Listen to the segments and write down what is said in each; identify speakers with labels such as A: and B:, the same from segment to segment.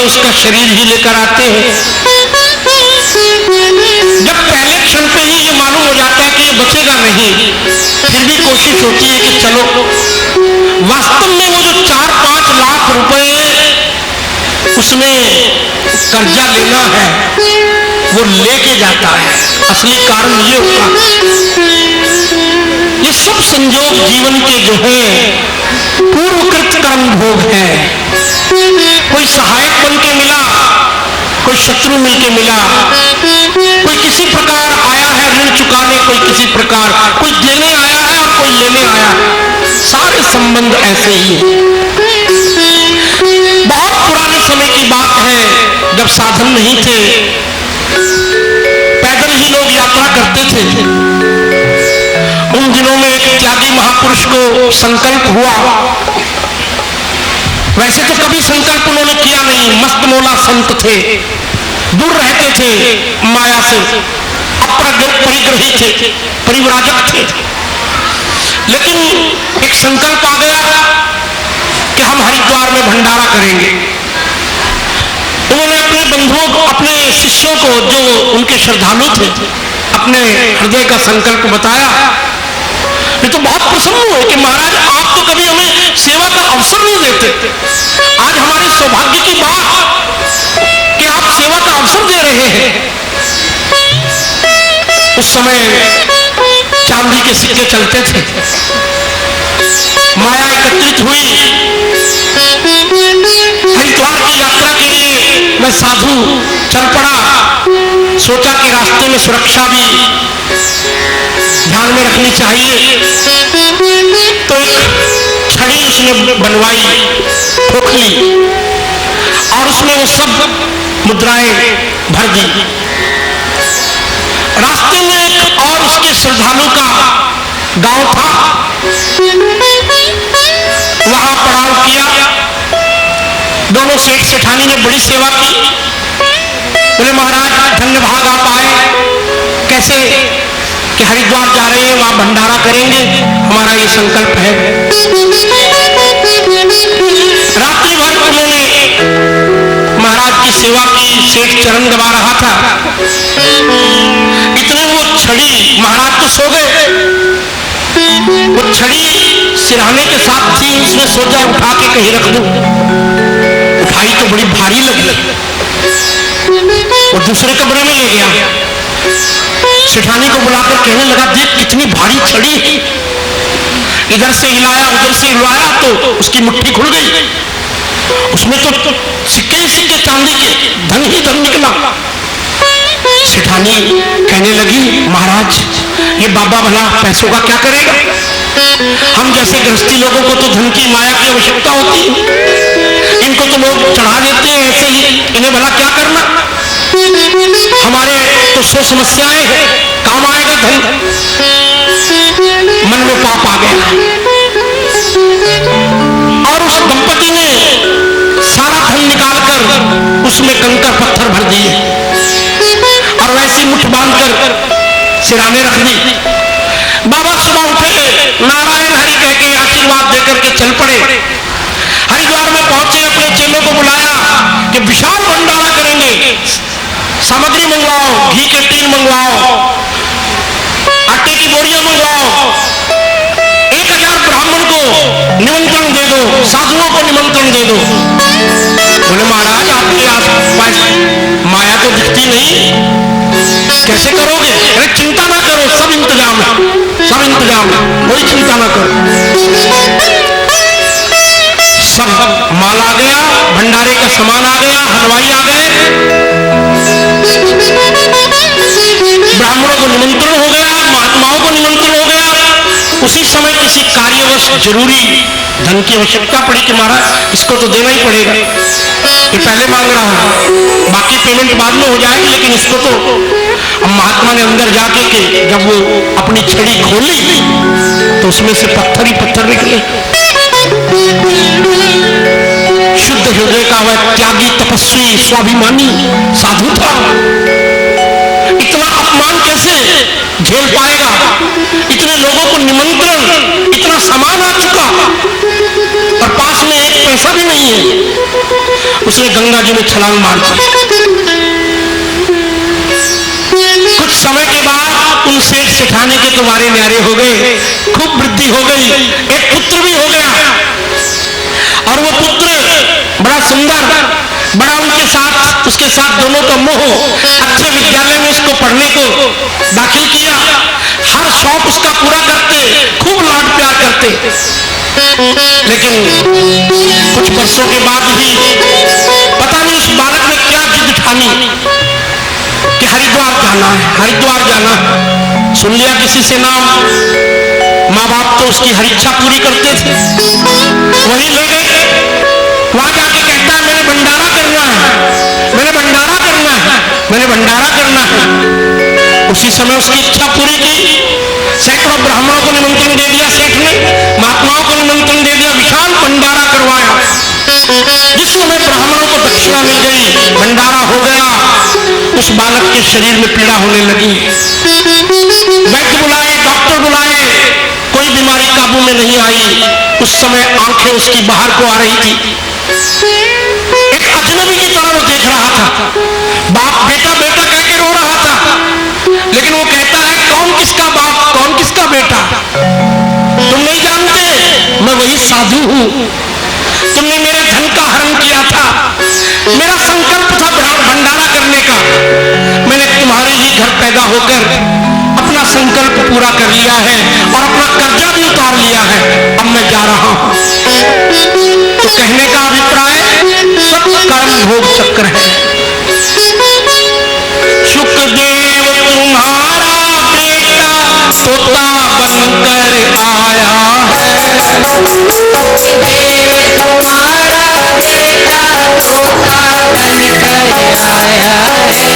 A: उसका शरीर ही लेकर आते हैं। जब पहले क्षण पे ही ये मालूम हो जाता है कि ये बचेगा नहीं, फिर भी कोशिश होती है कि चलो। वास्तव में वो जो 4-5 लाख रुपए उसने कर्जा लेना है वो लेके जाता है। असली कारण ये होगा, ये सब संयोग जीवन के जो है पूर्वकृत कर्म भोग है। कोई सहायक बन के मिला, कोई शत्रु मिलके मिला, कोई किसी प्रकार आया है ऋण चुकाने, कोई किसी प्रकार, कोई देने आया है और कोई लेने आया है। सारे संबंध ऐसे ही हैं। बहुत पुराने समय की बात है, जब साधन नहीं थे, पैदल ही लोग यात्रा करते थे। उन दिनों में एक त्यागी महापुरुष को संकल्प हुआ। वैसे तो कभी संकल्प उन्होंने किया नहीं, मस्त मौला संत थे, दूर रहते थे माया से, परिग्रही थे, परिव्राजक थे। लेकिन एक संकल्प आ गया कि हम हरिद्वार में भंडारा करेंगे। उन्होंने अपने बंधुओं को, अपने शिष्यों को, जो उनके श्रद्धालु थे, अपने हृदय का संकल्प बताया। ये तो बहुत प्रसन्न हुए कि महाराज आप तो कभी हमें सेवा का अवसर नहीं देते, आज हमारे सौभाग्य की बात कि आप सेवा का अवसर दे रहे हैं। उस समय चांदी के सिक्के चलते थे, माया एकत्रित हुई। हरिद्वार की यात्रा के लिए मैं साधु चल पड़ा। सोचा कि रास्ते में सुरक्षा भी ध्यान में रखनी चाहिए, तो एक छड़ी उसने बनवाई, खोखली, और उसमें वो सब मुद्राएं भर दी। रास्ते में एक और उसके श्रद्धालु का गांव था, वहां पड़ाव किया। दोनों सेठ सेठानी ने बड़ी सेवा की। बोले महाराज धन्य भाग आप आए, कैसे कि हरिद्वार जा रहे हैं, वहां भंडारा करेंगे, हमारा ये संकल्प है। रात्रि भर उन्होंने महाराज की सेवा की, सेठ चरण दबा रहा था। इतने वो छड़ी, महाराज तो सो गए, वो छड़ी सिरहाने के साथ थी, उसने सोचा उठा के कहीं रख दूं। उठाई तो बड़ी भारी लगी, वो दूसरे कमरे में ले गया। सेठानी को बुलाकर कहने लगा, देख कितनी भारी छड़ी है। इधर से हिलाया, उधर से हिलाया, तो उसकी मुट्ठी खुल गई। उसमें तो सिक्के सिक्के चांदी के, धन ही धन निकला। सेठानी कहने लगी, महाराज ये बाबा भला पैसों का क्या करेगा? हम जैसे गृहस्थी लोगों को तो धन की माया की आवश्यकता होती है, इनको तो लोग चढ़ा देते हैं ऐसे ही, इन्हें भला क्या करना? हमारे तो 100 समस्याएं हैं, काम आएगा धन। मन में पाप आ गया और उस दंपति ने सारा धन निकालकर उसमें कंकर पत्थर भर दिए और वैसी मुठ बांधकर सिराने रख दी। बाबा सुबह उठे, नारायण हरि कह के आशीर्वाद देकर के चल पड़े। हरिद्वार में पहुंचे, अपने चेलों को बुलाया कि विशाल भंडारा करेंगे, सामग्री मंगवाओ, घी के टीन मंगवाओ, आटे की बोरियां मंगवाओ, 1000 ब्राह्मण को निमंत्रण दे दो, साधुओं को निमंत्रण दे दो। बोले महाराज आपके आसपास माया तो दिखती नहीं, कैसे करोगे? अरे चिंता ना करो, सब इंतजाम है, सब इंतजाम है, कोई चिंता ना करो। सब माल आ गया, भंडारे का सामान आ गया, हलवाई आ गए, ब्राह्मणों को निमंत्रण हो गया, महात्माओं को निमंत्रण हो गया। उसी समय किसी कार्यवश जरूरी धन की आवश्यकता पड़ी कि महाराज इसको तो देना ही पड़ेगा, ये पहले मांग रहा है, बाकी पेमेंट बाद में हो जाएगी, लेकिन इसको तो। अब महात्मा ने अंदर जाके के जब वो अपनी छड़ी खोली तो उसमें से पत्थर ही पत्थर निकले। शुद्ध हृदय का वह त्यागी, तपस्वी, स्वाभिमानी साधु था। इतना अपमान कैसे झेल पाएगा? इतने लोगों को निमंत्रण, इतना सामान आ चुका और पास में एक पैसा भी नहीं है। उसने गंगा जी में छलांग मार दी। कुछ समय के बाद उन सेठ सिखाने के तुम्हारे न्यारे हो गए, खूब वृद्धि हो गई, एक पुत्र भी हो गया। और वो पुत्र बड़ा सुंदर, बड़ा उसके साथ दोनों का मोह। अच्छे विद्यालय में उसको पढ़ने को दाखिल किया, हर शौक उसका पूरा करते, खूब लाड प्यार करते। लेकिन कुछ वर्षों के बाद ही पता नहीं उस बालक ने क्या जिद ठानी कि हरिद्वार जाना है, हरिद्वार जाना है। सुन लिया किसी से नाम, माँ बाप तो उसकी हर इच्छा पूरी करते थे, वही ले गए। वहां जाके कहता है मैंने भंडारा करना है, मैंने भंडारा करना है, मैंने भंडारा करना है। उसी समय उसकी इच्छा पूरी की। सैकड़ों ब्राह्मणों को निमंत्रण दे दिया सेठ ने, महात्माओं को निमंत्रण दे दिया, विशाल भंडारा करवाया। जिस समय ब्राह्मणों को दक्षिणा मिल गई, भंडारा हो गया, उस बालक के शरीर में पीड़ा होने लगी। वैद्य बुलाए, डॉक्टर बुलाए, कोई बीमारी काबू में नहीं आई। उस समय आंखें उसकी बाहर को आ रही थी, एक अजनबी की तरह वो देख रहा था। बाप बेटा बेटा कह के रो रहा था, लेकिन वो कहता है कौन किसका बाप, कौन किसका बेटा, तुम नहीं जानते, मैं वही साधु हूं। तुमने मेरे धन का हरण किया था, मेरा संकल्प था भंडारा करने का, मैंने तुम्हारे ही घर पैदा होकर अपना संकल्प पूरा कर लिया है और अपना कर्जा भी उतार लिया है, अब मैं जा रहा हूं। तो कहने का अभिप्राय सब कर्म भोग चक्र है। सुखदेव तुम्हारा बेटा तोता बनकर आया है, सुखदेव तुम्हारा बेटा तोता बनकर आया है।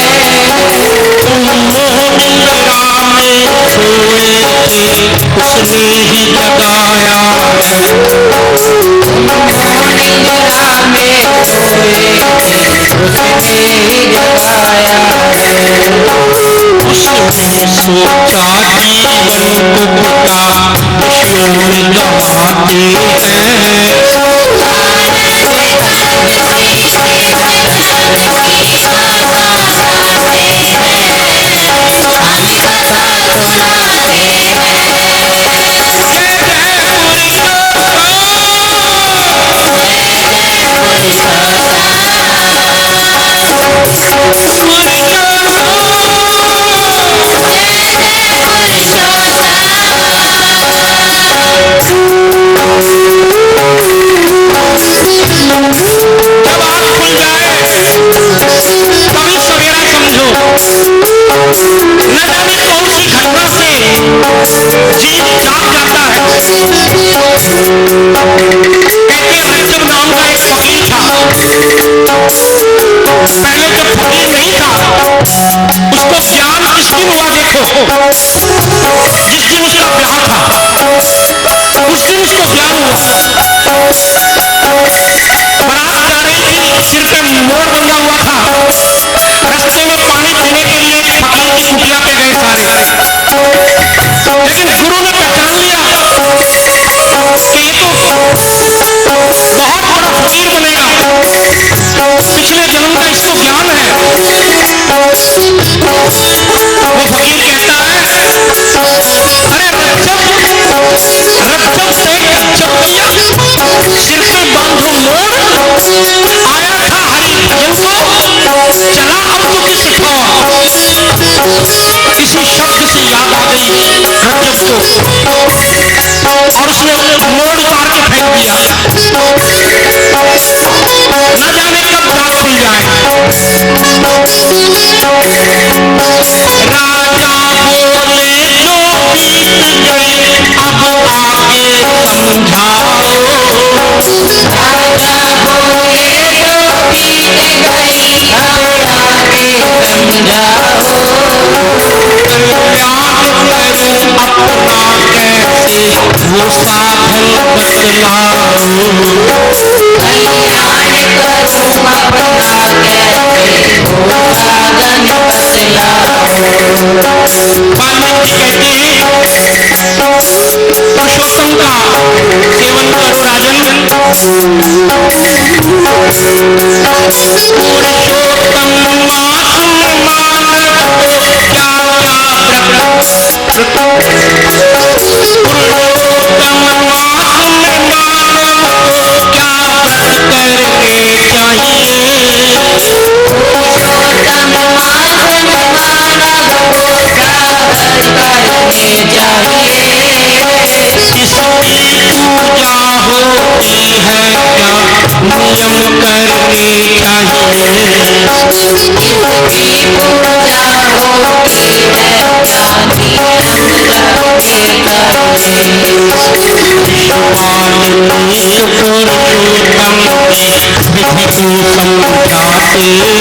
A: तुम मोह निंद्रा में सोए थे, उसने ही जगाया है। उसने सोचा जीवन को पिता विश्व में गवाते हैं। न जाने कौन सी घटना से जीव जाग जाता है। कहते हैं रज्जब नाम का एक फकीर था। पहले जब फकीर नहीं था, उसको ज्ञान किस दिन हुआ देखो, जिस दिन उसका ब्याह था, उस दिन उसको ज्ञान हुआ। बारात जा रही थी, सिर पे मोर बंधा हुआ था, रास्ते में पानी पीने के लिए फकीर की कुटिया पे गए सारे, लेकिन गुरु ने पहचान लिया कि ये तो बहुत बड़ा फकीर बनेगा, पिछले जन्म का इसको ज्ञान है। वो फकीर कहता है अरे रज्जब से रज्जब भैया, सिर पे बांधो मोर, आया था हरि भजन को, चला अब तो किस ठौर। इसी शब्द से याद आ गई रज्जब को, और उसने मोड़ उतार के फेंक दिया। न जाने कब दांत खुल जाए। राजा बोले जो बीत गए अब आगे समझाओ, राजा बोले जो बीत गई अब आगे समझाओ। अपना कैसे वो साधन बतलाओ, कल्याण करूं अपना कैसे वो साधन बतलाओ। वाल्मीकि कहते हैं पुरुषोत्तम का सेवन करो राजन, पुरुषोत्तम मासूम मानव को क्या पुरुषोत्तम मासूम मानव को क्या व्रत करने चाहिए।
B: पुरुषोत्तम मासूम मानव को क्या व्रत करने चाहिए।
A: किसकी पूजा होती है क्या नियम करने चाहिए।
B: किसकी पूजा होती है क्या नियम करने चाहिए।
A: पालनीय पुरुषोत्तम की विधि को समझाते हैं।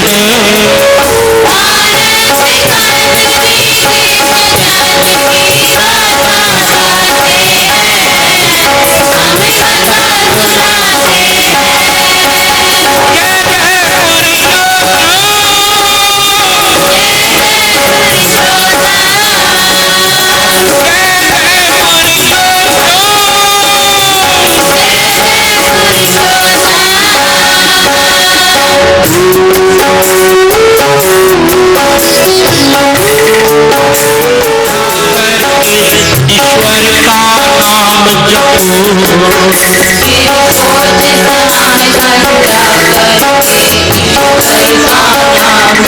A: ईश्वर का नाम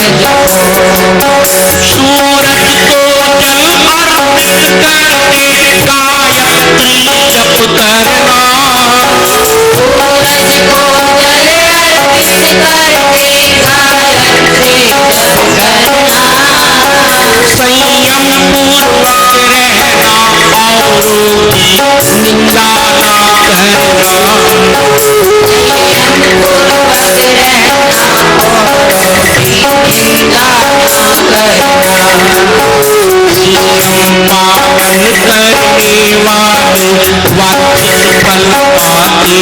A: सूरज को जल अर्पित करके गायत्री जप करना।
B: सूरज को जल अर्पित करके गायत्री जप करना।
A: संयम पूर्वक रहना औरों की निंदा ना करना।
B: संयम पूर्वक रहना औरों की निंदा ना करना।
A: नियम पालन करने वाले वाक्य फल पाते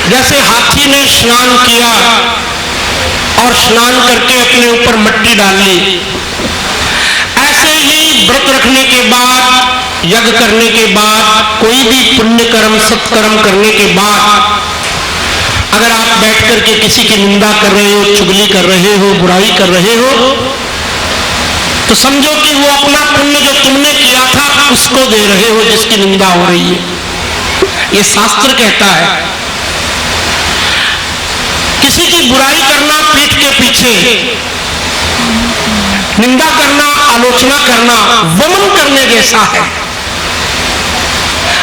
A: जैसे हाथी ने स्नान किया और स्नान करके अपने ऊपर मिट्टी डाल ली, ऐसे ही व्रत रखने के बाद, यज्ञ करने के बाद, कोई भी पुण्य कर्म सत्कर्म करने के बाद अगर आप बैठ करके किसी की निंदा कर रहे हो, चुगली कर रहे हो, बुराई कर रहे हो, तो समझो कि वो अपना पुण्य जो तुमने किया था उसको दे रहे हो जिसकी निंदा हो रही है। ये शास्त्र कहता है। किसी की बुराई करना पीठ के पीछे, निंदा करना, आलोचना करना वमन करने जैसा है।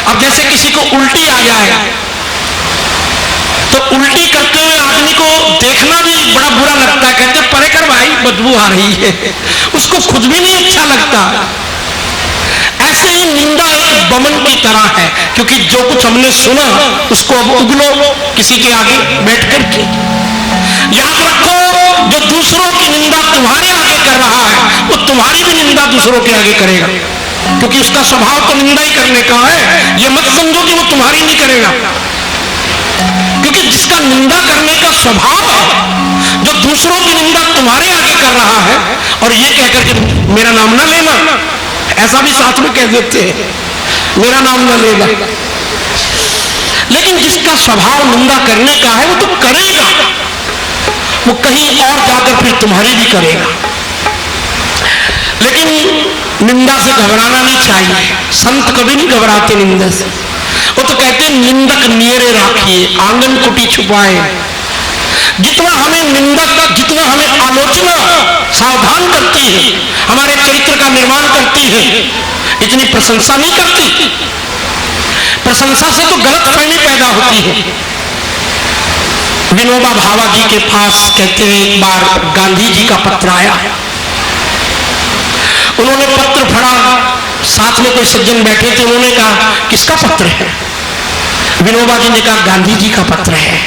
A: अब जैसे किसी को उल्टी आ जाए तो उल्टी करते हुए आदमी को देखना भी बड़ा बुरा लगता है, कहते परे कर भाई बदबू आ रही है, उसको खुद भी नहीं अच्छा लगता। ऐसे ही निंदा एक बमन की तरह है, क्योंकि जो कुछ हमने सुना उसको अब उगलो किसी के आगे बैठ करके। याद रखो, जो दूसरों की निंदा तुम्हारे आगे कर रहा है वो तुम्हारी भी निंदा दूसरों के आगे करेगा, क्योंकि उसका स्वभाव तो निंदा ही करने का है। ये मत समझो कि वो तुम्हारी नहीं करेगा, क्योंकि जिसका निंदा करने का स्वभाव है, जो दूसरों की निंदा तुम्हारे आगे कर रहा है और ये कहकर के मेरा नाम ना लेना, ऐसा भी साथ में कह देते हैं, मेरा नाम ना लेना। लेकिन जिसका स्वभाव निंदा करने का है वो तो करेगा, वो कहीं और जाकर फिर तुम्हारी भी करेगा। लेकिन निंदा से घबराना नहीं चाहिए। संत कभी नहीं घबराते निंदा से। वो तो कहते हैं निंदक नियरे राखिए, आंगन कुटी छुपाए। जितना हमें निंदक, जितना हमें आलोचना सावधान करती है, हमारे चरित्र का निर्माण करती है, इतनी प्रशंसा नहीं करती। प्रशंसा से तो गलतफहमी पैदा होती है। विनोबा भावा जी के पास कहते हैं एक बार गांधी जी का पत्र आया। उन्होंने पत्र पढ़ा, साथ में कोई सज्जन बैठे थे, उन्होंने कहा किसका पत्र है? विनोबा जी ने कहा गांधी जी का पत्र है।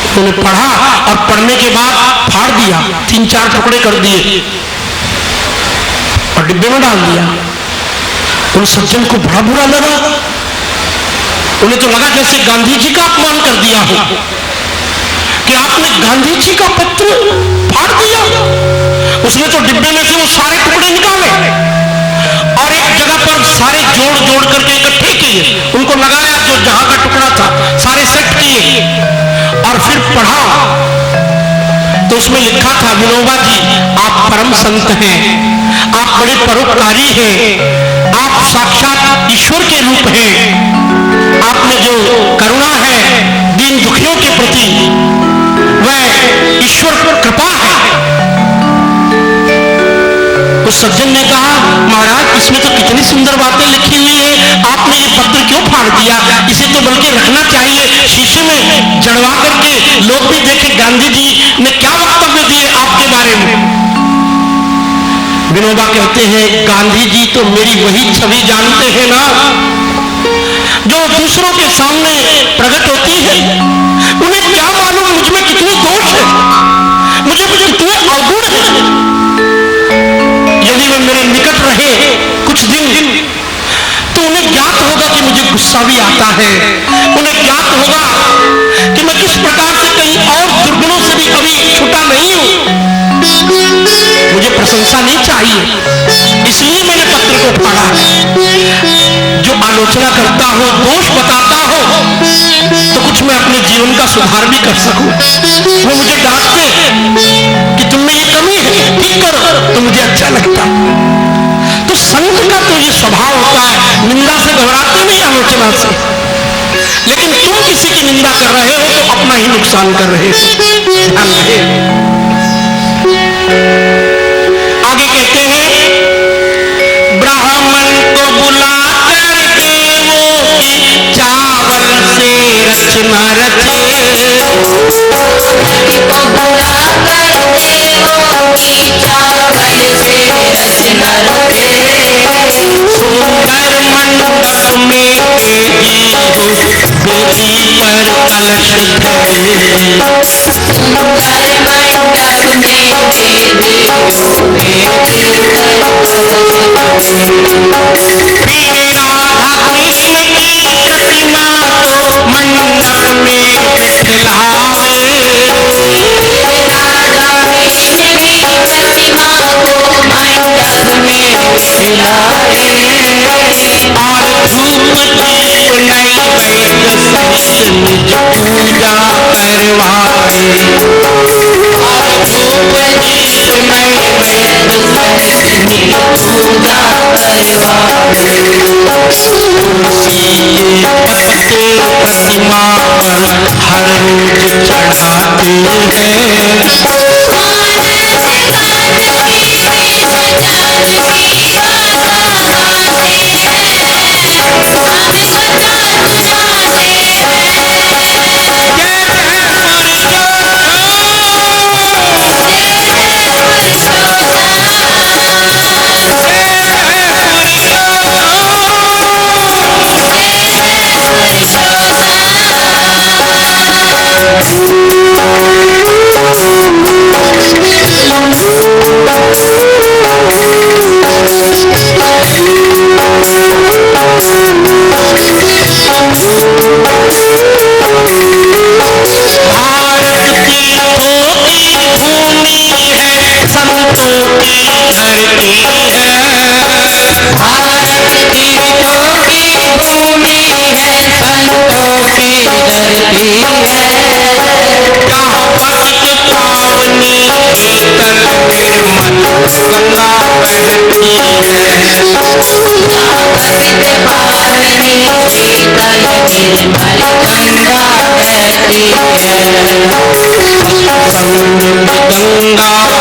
A: उन्होंने पढ़ा और पढ़ने के बाद फाड़ दिया, 3-4 टुकड़े कर दिए और डिब्बे में डाल दिया। उन सज्जन को बड़ा बुरा लगा। उन्हें तो लगा जैसे गांधी जी का अपमान कर दिया हो कि आपने गांधी जी का पत्र फाड़ दिया। उसने तो डिब्बे में से वो सारे टुकड़े निकाले और एक जगह पर सारे जोड़ जोड़ करके इकट्ठे किए, उनको लगाया, जो जहां का टुकड़ा था सारे सेट किए और फिर पढ़ा तो उसमें लिखा था, विनोबा जी आप परम संत हैं, आप बड़े परोपकारी हैं, आप साक्षात ईश्वर के रूप हैं, आपने जो करुणा है दीन दुखियों के प्रति वह ईश्वर कृपा है। उस सज्जन ने कहा, महाराज इसमें तो कितनी सुंदर बातें लिखी हुई है, आपने ये पत्र क्यों फाड़ दिया? इसे तो बल्कि रखना चाहिए, शीशे में जड़वा करके लोग भी देखें गांधी जी ने क्या वक्तव्य दिए आपके बारे में। विनोबा कहते हैं, गांधी जी तो मेरी वही छवि जानते हैं ना जो दूसरों के सामने प्रकट होती है। उन्हें क्या मालूम मुझ में कितने दोष है, मुझे कितने अवगुण है। यदि वे मेरे निकट रहे कुछ दिन तो उन्हें ज्ञात होगा कि मुझे गुस्सा भी आता है, उन्हें ज्ञात होगा कि मैं किस प्रकार से कहीं और दुर्गुणों से भी कभी छूटा नहीं हूं। मुझे प्रशंसा नहीं चाहिए, इसलिए मैंने पत्र को पढ़ा। जो आलोचना करता हो, दोष बताता हो, तो कुछ मैं अपने जीवन का सुधार भी कर सकूं। वो मुझे डांटते कि तुम में ये कमी है, ठीक करो, तो मुझे अच्छा लगता। तो संत का तो ये स्वभाव होता है, निंदा से घबराते नहीं, आलोचना से। लेकिन तुम किसी की निंदा कर रहे हो तो अपना ही नुकसान कर रहे हो, ध्यान रहे। आगे कहते हैं, ब्राह्मण को बुला करके वो चावल से रचना रचे,
B: को बुला करके वो चावल से रचना रचे,
A: सुंदर मंडप में बेदी पर कलश धरे,
B: सुंदर मंडप में बेदी
A: फिर राधा कृष्ण की प्रतिमा को मंडप में बिठलावे,
B: राधा कृष्ण की प्रतिमा को मंडप में बिठाए,
A: और धूप दीप नैवेद्य सहित निज पूजा करवाए,
B: और धूप दीप नैवेद्य सहित निज पूजा करवाए,
A: तुलसी के पत्ते प्रतिमा पर हर रोज चढ़ाते हैं, गंगा है भाई जो इसमें नहाते हैं।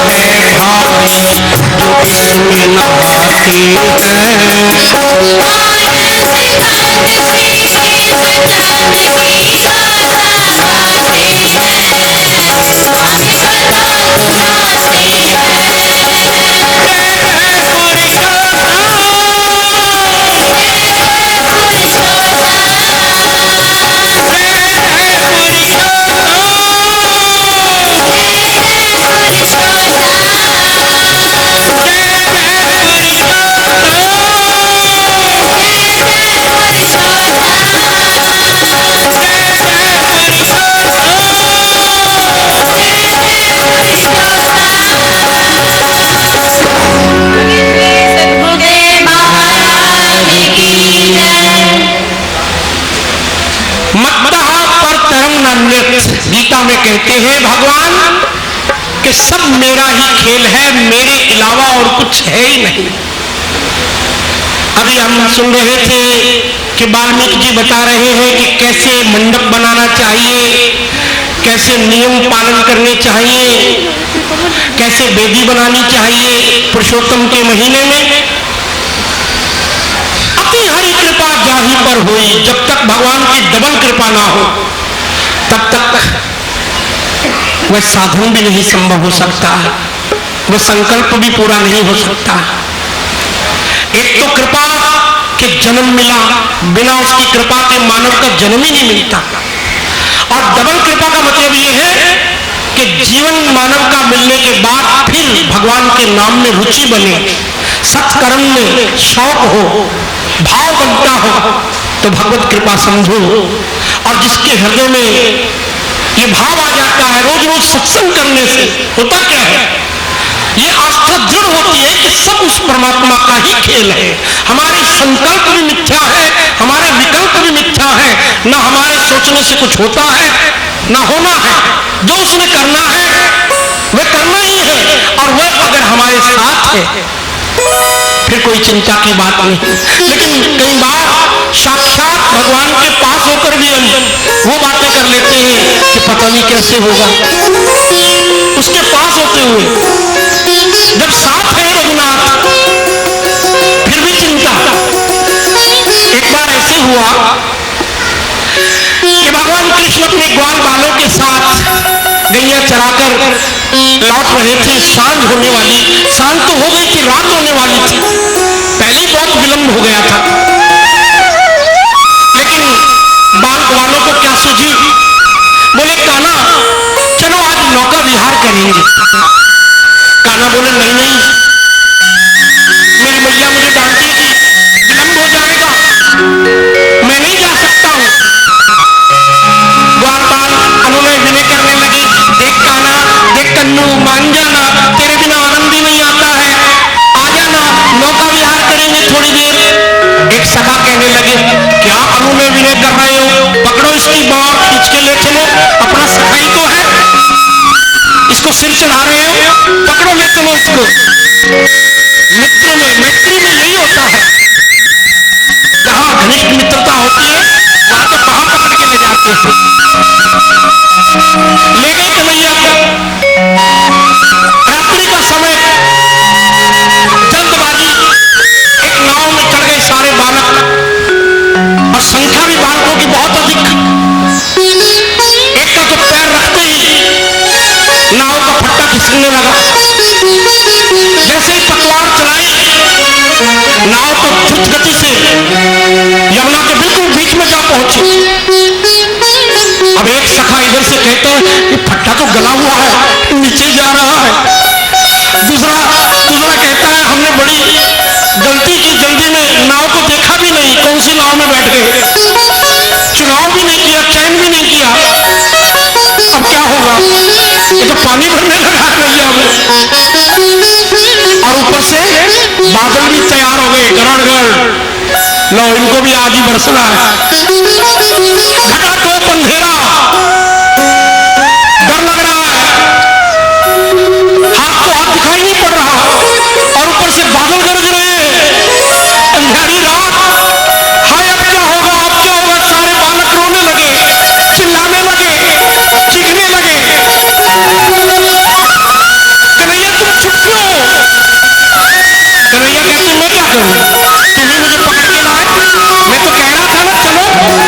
A: मत्तः परतरं नान्यत्। गीता में कहते हैं भगवान कि सब मेरा ही खेल है, मेरे अलावा और कुछ है ही नहीं। अभी हम सुन रहे थे कि वाल्मीकि जी बता रहे हैं कि कैसे मंडप बनाना चाहिए, कैसे नियम पालन करने चाहिए, कैसे वेदी बनानी चाहिए पुरुषोत्तम के महीने में। अपनी हरि कृपा जाहि पर हुई, जब तक भगवान की डबल कृपा ना हो तब तक वह साधन भी नहीं संभव हो सकता, वह संकल्प भी पूरा नहीं हो सकता। एक तो कृपा के जन्म मिला, बिना उसकी कृपा के मानव का जन्म ही नहीं मिलता। और डबल कृपा का मतलब यह है कि जीवन मानव का मिलने के बाद फिर भगवान के नाम में रुचि बने, सत्कर्म में शौक हो, भाव बनता हो, तो भगवत कृपा समझो। और जिसके हृदय में ये भाव आ जाता है रोज रोज सत्संग करने से, होता क्या है, ये आस्था दृढ़ होती है कि सब उस परमात्मा का ही खेल है। हमारे संकल्प भी मिथ्या है, हमारे विकल्प भी मिथ्या है, ना हमारे सोचने से कुछ होता है ना होना है। जो उसने करना है वह करना ही है, और वह अगर हमारे साथ है फिर कोई चिंता की बात नहीं। लेकिन कई बार साक्षात भगवान के पास होकर भी हम वो बातें कर लेते हैं कि पता नहीं कैसे होगा, उसके पास होते हुए जब साथ है रघुनाथ फिर भी चिंता। एक बार ऐसे हुआ कि भगवान कृष्ण अपने ग्वाल बालों के साथ गैया चराकर लौट रहे थे। सांझ होने वाली, सांझ तो हो गई थी, रात होने वाली थी, पहले बहुत विलंब हो गया था। लेकिन बाल ग्वालों को क्या सूझी, बोले कान्हा चलो आज नौका विहार करेंगे। कान्हा बोले नहीं नहीं, मेरी मैया मुझे डांटेगी, विलंब हो जाएगा, मैं नहीं जा सकता हूं। ग्वालपाल अनुनय विनय करने लगे, देख कान्हा, देख कन्नू, मान जाना, तेरे बिना आनंद ही नहीं आता है, आ जाना, नौका विहार करेंगे थोड़ी देर। एक सखा कहने लगे क्या अनुनय विनय कर रहे हो, पकड़ो इसकी बाँह खींच के ले चलो, अपना सखाई तो है, इसको सिर चढ़ा रहे हो, पकड़ो ले चलो इसको। मित्र में, मैत्री में यही होता है, जहां घनिष्ठ मित्रता होती है वहां तो बाँह पकड़ के ले जाते हैं। ले गए कन्हैया को, रात्रि का समय, जल्दबाजी, एक नाव में चढ़ गए सारे बालक, और संख्या भी बालकों की बहुत अधिक। एक का तो पैर रखते ही नाव का फट्टा खिसकने लगा, जैसे ही पतवार चलाई नाव तो द्रुत गति से यमुना के बिल्कुल बीच में जा पहुंची। अब एक सखा इधर से कहता है ये फट्टा तो गला हुआ है, नीचे जा रहा है। दूसरा कहता है हमने बड़ी गलती की, जल्दी में नाव को देखा भी नहीं, कौन सी नाव में बैठ गए, चुनाव भी नहीं किया, चयन भी नहीं किया, अब क्या होगा, ये तो पानी भरने लगा है नैया में। और ऊपर से बादल भी तैयार हो गए, गरण, लो इनको भी आज ही बरसना है। घटा तो अंधेरा, डर लग रहा है, हाथ तो हाथ दिखाई नहीं पड़ रहा, और ऊपर से बादल गरज रहे हैं, अंधेरी रात, हाय अब क्या होगा, अब क्या होगा। सारे बालक रोने लगे, चिल्लाने लगे, चीखने लगे, कन्हैया तुम चुप क्यों। कन्हैया कहते मैं क्या करूं, तुम्हें मुझे पकड़ के लाए, मैं तो कह रहा था ना चलो।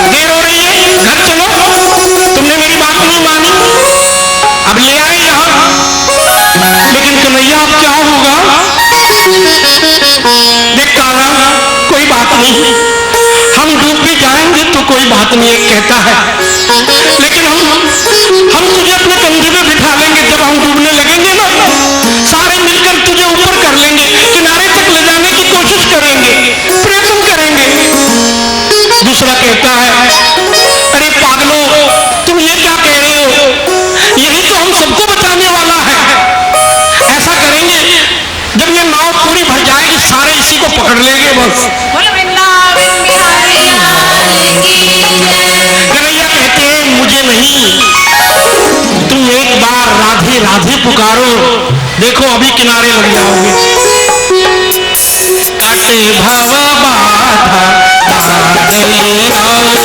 A: पुकारो, देखो अभी किनारे लग जाओगे। काटे भव बाधा बादले राधा,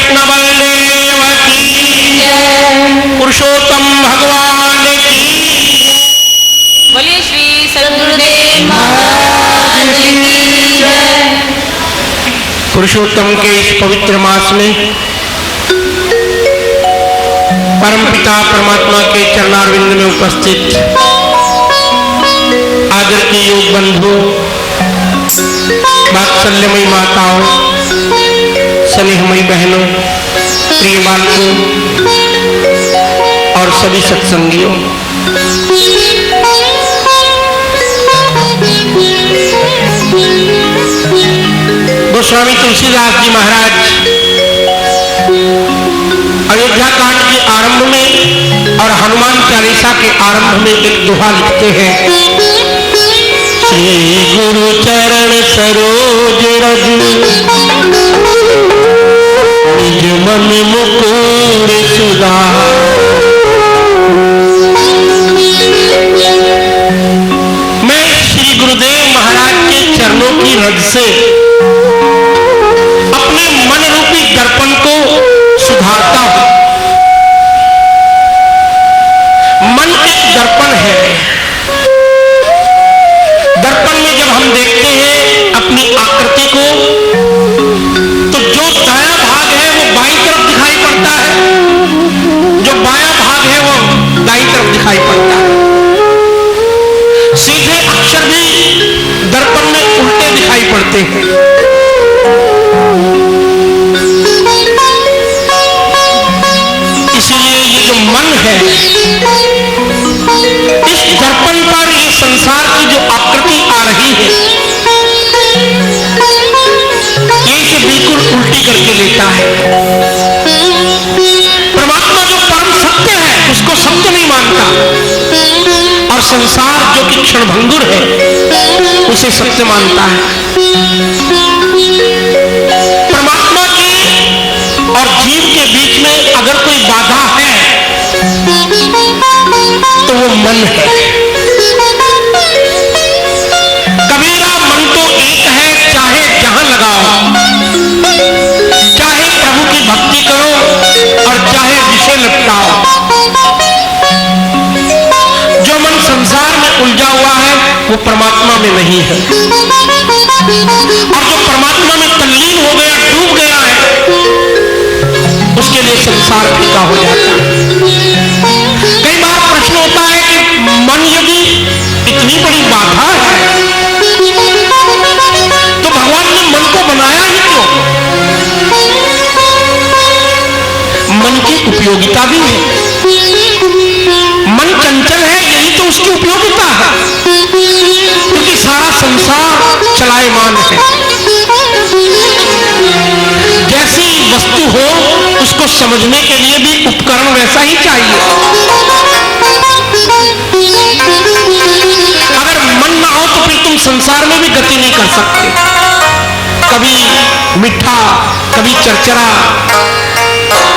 A: कृष्ण बलदेव की, पुरुषोत्तम भगवान की।
B: बोलिए श्री सद्गुरुदेव महाराज की जय।
A: पुरुषोत्तम के इस पवित्र मास में परमपिता परमात्मा के चरणारविंद में उपस्थित आदर की योग बंधु, वात्सल्यमयी माताओं, स्नेहमयी बहनों, प्रिय बालकों और सभी सत्संगियों, गोस्वामी तुलसीदास जी महाराज अयोध्या कांड के आरंभ में और हनुमान चालीसा के आरंभ में एक दोहा लिखते हैं। श्री गुरु चरण सरोज रज, निज मन मुकुर सुधार। मैं श्री गुरुदेव महाराज के चरणों की रज से अपने मन रूपी दर्पण को सुधारता हूं। मन एक दर्पण है। दर्पण में जब हम देखते हैं अपनी आकृति को, तो जो दायां भाग है वो बाईं तरफ दिखाई पड़ता है, जो बायां भाग है वो दाईं तरफ दिखाई पड़ता है। सीधे अक्षर भी दर्पण में उल्टे दिखाई पड़ते हैं। इसलिए ये जो मन है, इस दर्पण पर ये संसार की जो आकृति आ रही है, ये इसे बिल्कुल उल्टी करके लेता है। परमात्मा जो परम सत्य है उसको सत्य नहीं मानता, और संसार जो कि क्षणभंगुर है उसे सत्य मानता है। परमात्मा के और जीव के बीच में अगर कोई बाधा है तो वो मन है। कबीरा मन तो एक है, चाहे जहां लगाओ, चाहे प्रभु की भक्ति करो और चाहे विषय लपटाओ। जो मन संसार में उलझा हुआ है वो परमात्मा में नहीं है, और जो परमात्मा में तल्लीन हो गया, डूब गया है, उसके लिए संसार फीका हो जाता है। कई बार प्रश्न होता है कि मन यदि इतनी बड़ी बाधा है तो भगवान ने मन को बनाया ही क्यों? मन की उपयोगिता भी है। मन चंचल है, यही तो उसकी उपयोगिता है, क्योंकि सारा संसार चलायमान है। जैसी वस्तु हो उसको समझने के लिए भी उपकरण वैसा ही चाहिए। अगर मन ना हो तो फिर तुम संसार में भी गति नहीं कर सकते। कभी मीठा, कभी चरचरा,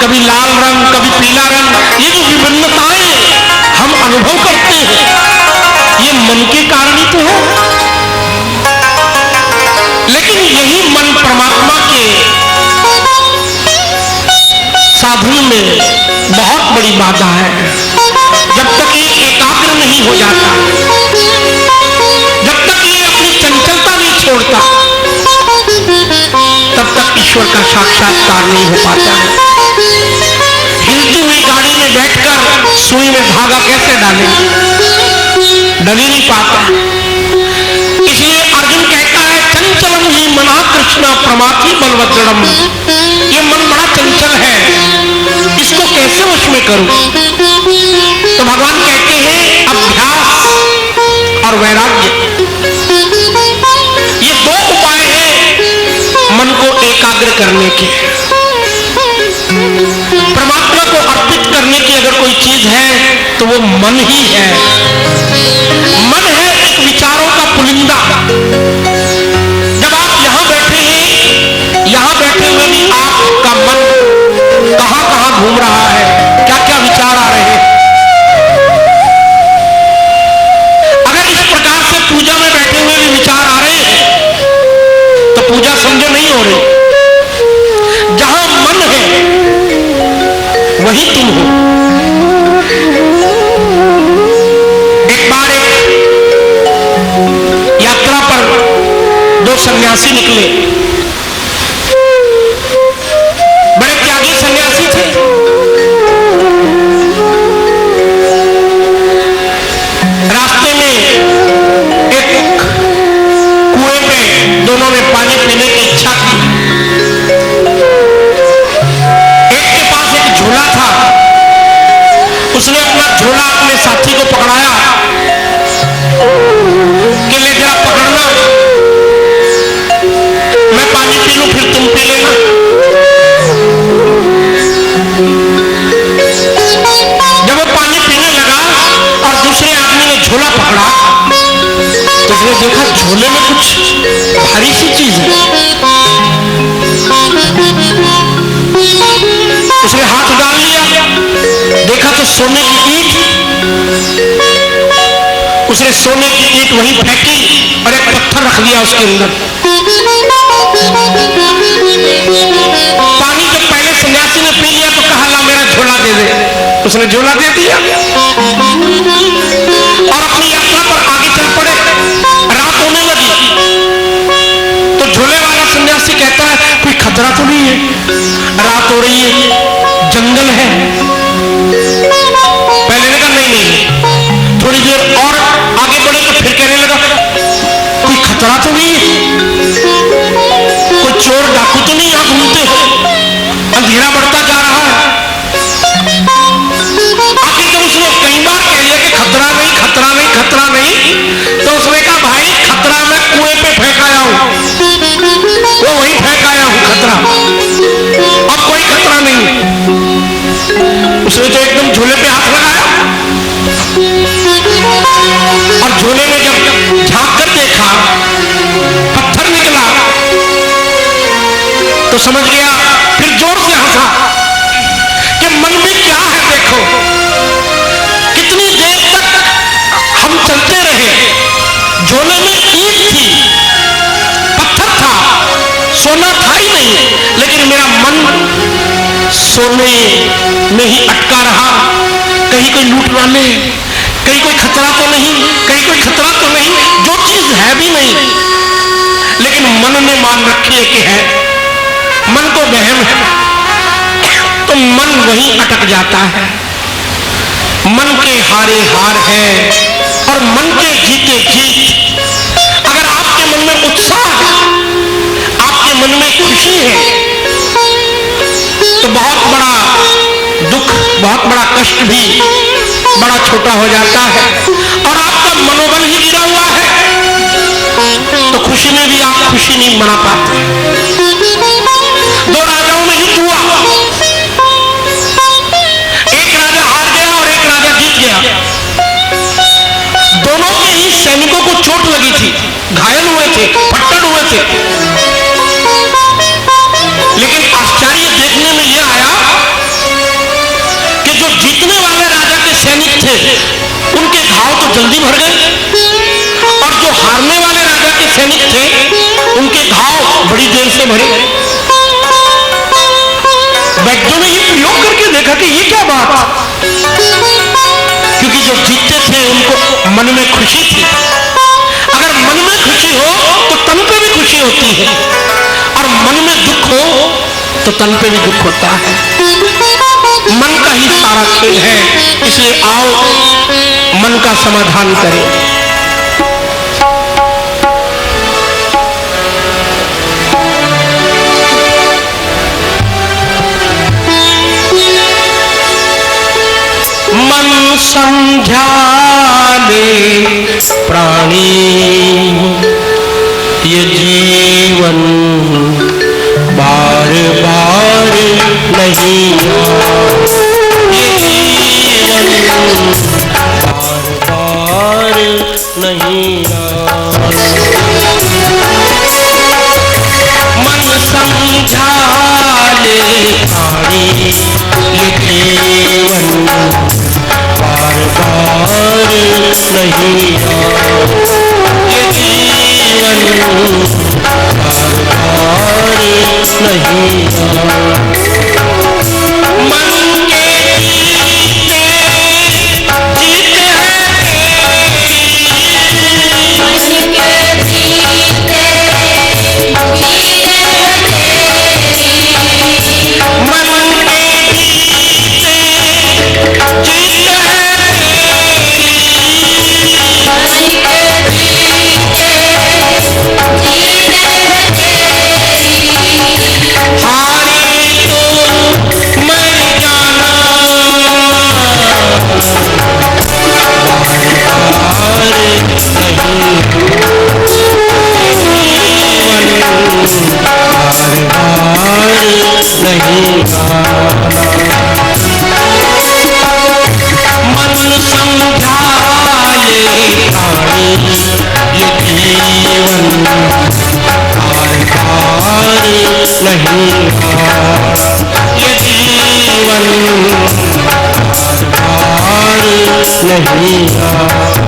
A: कभी लाल रंग, कभी पीला रंग, ये जो विभिन्नताएं हम अनुभव करते हैं ये मन के कारण ही तो है। लेकिन यही मन परमात्मा के साधन में बहुत बड़ी बाधा है। जब तक ये एकाग्र नहीं हो जाता, जब तक ये अपनी चंचलता नहीं छोड़ता, तब तक ईश्वर का साक्षात्कार नहीं हो पाता है। हिलती हुई गाड़ी में बैठकर सुई में धागा कैसे डालेंगे? डल ही नहीं पाता। इसलिए अर्जुन कहता है चंचलम ही मना कृष्ण प्रमाथि बलवज्रम। ये मन बड़ा चंचल है, इसको कैसे वश में करूं? तो भगवान कहते हैं अभ्यास और वैराग्य, ये दो उपाय हैं मन को एकाग्र करने के। परमात्मा को अर्पित करने की अगर कोई चीज है तो वो मन ही है। मन है एक विचारों का पुलिंदा। जब आप यहां बैठे हैं, यहां बैठे हुए भी आपका मन कहां कहां घूम रहा है, क्या क्या विचार आ रहे हैं। अगर इस प्रकार से पूजा में बैठे हुए भी विचार आ रहे हैं तो पूजा समझो नहीं हो रही। जहां मन है वही तुम हो। एक बार एक यात्रा पर दो सन्यासी निकले, बड़े त्यागी सन्यासी थे। रास्ते में एक कुएं पे दोनों ने पानी पीने की इच्छा की। एक के पास एक झोला था, उसने अपना झोला अपने साथी को पकड़ाया कि ले जरा पकड़ना, मैं पानी पी लूं फिर तुम पी लेना। जब वो पानी पीने लगा और दूसरे आदमी ने झोला पकड़ा तो उसने देखा झोले में कुछ भारी सी चीज है। उसने हाथ डाल लिया, देखा तो सोने की ईंट। उसने सोने की ईंट वहीं फेंकी और एक पत्थर रख दिया उसके अंदर। पानी जब पहले सन्यासी ने पी लिया तो कहा ला मेरा झोला दे दे। उसने झोला दे दिया और अपनी यात्रा पर आगे चल पड़े। रात होने लगी तो झोले वाला सन्यासी कहता है कोई खतरा तो नहीं है, रात हो रही है, जंगल है। पहले ने कहा नहीं। थोड़ी देर और आगे बढ़े तो फिर कहने लगा कोई खतरा तो नहीं है, कोई चोर डाकू तो नहीं यहां घूमते हो, अंधेरा बढ़ता जा रहा है। आखिर जब उसने कई बार कह लिया कि खतरा नहीं खतरा नहीं खतरा नहीं, तो उसने कहा भाई खतरा मैं कुएं पे फेंक आया हूं, वो वहीं फेंक आया हूं खतरा, अब कोई खतरा नहीं। उसने तो एकदम झोले पे हाथ लगाया और झोले में जब झांक कर देखा पत्थर निकला तो समझ गया, फिर जोर से हंसा कि मन में क्या है देखो, कितनी देर तक हम चलते रहे, झोले में ईंट थी, पत्थर था, सोना था ही नहीं, लेकिन मेरा मन सोने में ही अटका रहा। कहीं कोई लूट ना ले, कहीं कोई खतरा तो नहीं, कहीं कोई खतरा तो नहीं, जो चीज है भी नहीं, लेकिन मन ने मान रखी है कि है। मन तो वहम है तो मन वहीं अटक जाता है। मन के हारे हार है और मन के जीते जीत। अगर आपके मन में उत्साह है, आपके मन में खुशी है, तो बहुत बड़ा दुख, बहुत बड़ा कष्ट भी बड़ा छोटा हो जाता है। और आपका मनोबल ही गिरा हुआ है तो खुशी में भी आप खुशी नहीं मना पाते। दो राजाओं में युद्ध हुआ, एक राजा हार गया और एक राजा जीत गया। दोनों के ही सैनिकों को चोट लगी थी, घायल हुए थे, फट्टड़ हुए थे। लेकिन आश्चर्य देखने में यह आया कि जो जीतने वाले राजा के सैनिक थे उनके घाव तो जल्दी भर गए और जो हारने वाले राजा के सैनिक थे उनके घाव बड़ी देर से भरे गए। वैद्यों ने ये प्रयोग करके देखा कि ये क्या बात, क्योंकि जो जीतते थे उनको मन में खुशी थी। अगर मन में खुशी हो तो तन पे भी खुशी होती है और मन में दुख हो तो तन पे भी दुख होता है। मन का ही सारा खेल है, इसलिए आओ मन का समाधान करें। मन समझा ले प्राणी, ये जीवन बार बार नहीं, ये जीवन बार बार नहीं। मन समझा ले प्राणी, ये जीवन बार बार नहीं, ये जीवन बार नहीं आना। मन समझाए प्राणी ये जीवन बार बार नहीं आना। ये जीवन बार बार नहीं आना।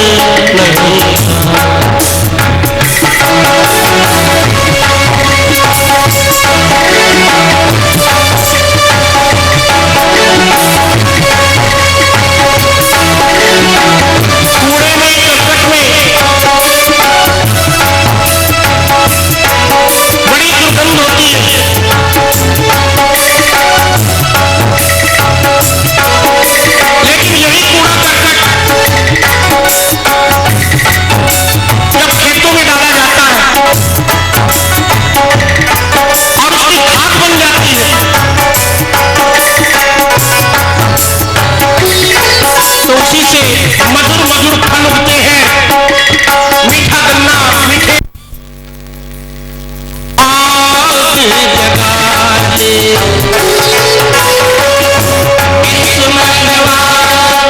A: नहीं कूड़े में करकट में बड़ी दुर्गंध होती है। लेकिन यही कूड़ा करकट जब खेतों में डाला जाता है और उसकी खाद बन जाती है तो उसी से मधुर मधुर फल उगते हैं। मीठा गन्ना मीठे आग जगा दे इस मनवा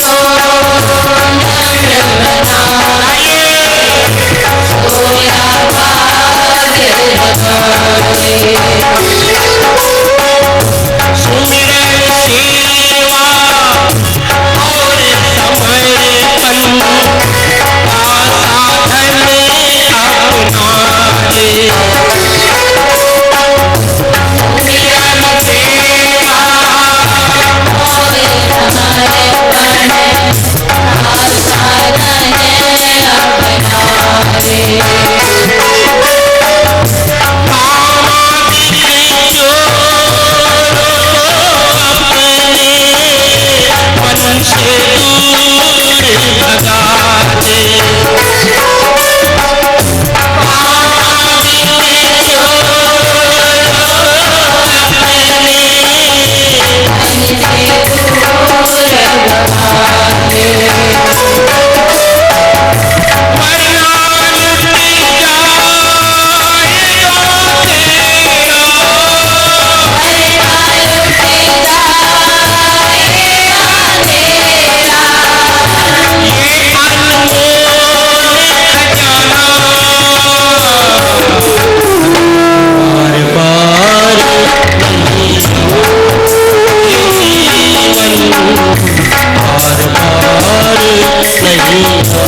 A: को बनाए सोया बाग बनाए सुमिरन सेवा और समर्पण का साधन अपना ले। सुमिरन सेवा मन से दूर भगा दे। बार बार नहीं